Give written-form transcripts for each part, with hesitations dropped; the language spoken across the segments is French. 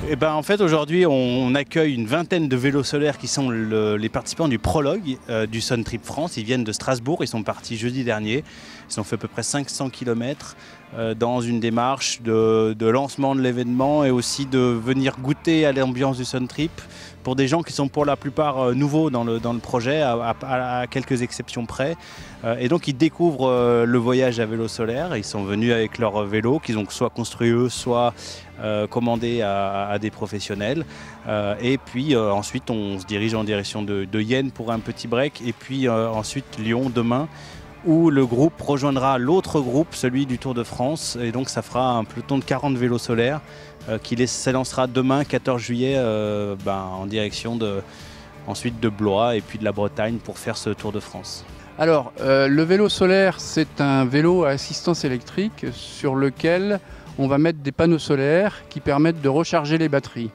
En fait, aujourd'hui, on accueille une vingtaine de vélos solaires qui sont les participants du prologue du Sun Trip France. Ils viennent de Strasbourg, ils sont partis jeudi dernier. Ils ont fait à peu près 500 km dans une démarche de lancement de l'événement et aussi de venir goûter à l'ambiance du Sun Trip pour des gens qui sont pour la plupart nouveaux dans le projet, à quelques exceptions près. Et donc ils découvrent le voyage à vélo solaire. Ils sont venus avec leur vélo qu'ils ont soit construit eux, soit commandé à des professionnels. Et puis ensuite on se dirige en direction de Yenne pour un petit break. Et puis ensuite Lyon demain, où le groupe rejoindra l'autre groupe, celui du Tour de France. Et donc ça fera un peloton de 40 vélos solaires qui s'élancera demain, 14 juillet, en direction ensuite de Blois et puis de la Bretagne pour faire ce Tour de France. Alors, le vélo solaire, c'est un vélo à assistance électrique sur lequel on va mettre des panneaux solaires qui permettent de recharger les batteries.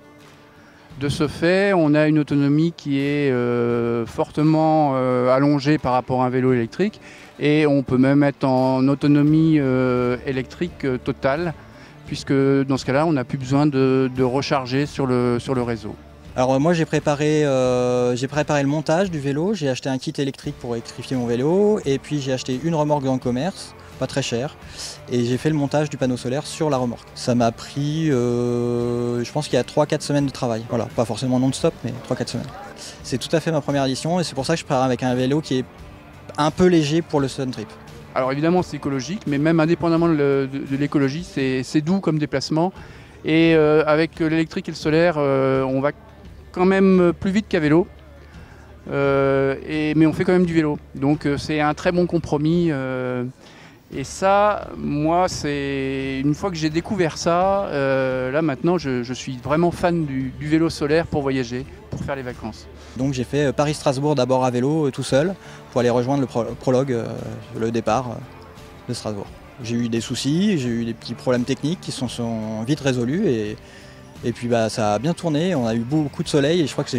De ce fait, on a une autonomie qui est fortement allongée par rapport à un vélo électrique et on peut même être en autonomie électrique totale, puisque dans ce cas-là, on n'a plus besoin de recharger sur le réseau. Alors moi j'ai préparé le montage du vélo, j'ai acheté un kit électrique pour électrifier mon vélo et puis j'ai acheté une remorque dans le commerce, pas très cher, et j'ai fait le montage du panneau solaire sur la remorque. Ça m'a pris, je pense qu'il y a 3-4 semaines de travail, voilà, pas forcément non-stop mais 3-4 semaines. C'est tout à fait ma première édition et c'est pour ça que je pars avec un vélo qui est un peu léger pour le Sun Trip. Alors évidemment c'est écologique, mais même indépendamment de l'écologie, c'est doux comme déplacement. Et avec l'électrique et le solaire, on va quand même plus vite qu'à vélo, mais on fait quand même du vélo. Donc c'est un très bon compromis. Et ça, moi, c'est une fois que j'ai découvert ça, là maintenant je suis vraiment fan du vélo solaire pour voyager, pour faire les vacances. Donc j'ai fait Paris-Strasbourg d'abord à vélo tout seul pour aller rejoindre le prologue, le départ de Strasbourg. J'ai eu des soucis, j'ai eu des petits problèmes techniques qui sont vite résolus et puis ça a bien tourné, on a eu beaucoup de soleil et je crois que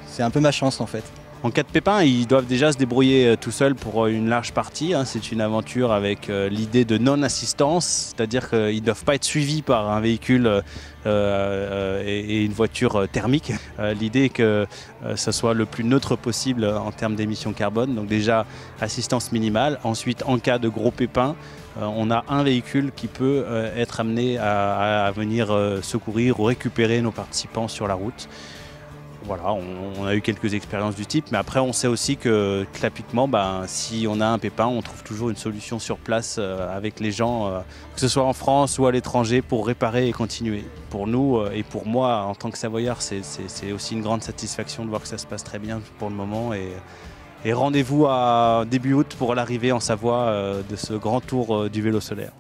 c'est un peu ma chance en fait. En cas de pépin, ils doivent déjà se débrouiller tout seuls pour une large partie. C'est une aventure avec l'idée de non-assistance, c'est-à-dire qu'ils ne doivent pas être suivis par un véhicule et une voiture thermique. L'idée est que ce soit le plus neutre possible en termes d'émissions carbone. Donc déjà, assistance minimale. Ensuite, en cas de gros pépins, on a un véhicule qui peut être amené à venir secourir ou récupérer nos participants sur la route. Voilà, on a eu quelques expériences du type, mais après on sait aussi que typiquement, si on a un pépin, on trouve toujours une solution sur place avec les gens, que ce soit en France ou à l'étranger, pour réparer et continuer. Pour nous et pour moi, en tant que Savoyard, c'est aussi une grande satisfaction de voir que ça se passe très bien pour le moment. Et rendez-vous à début août pour l'arrivée en Savoie de ce grand tour du vélo solaire.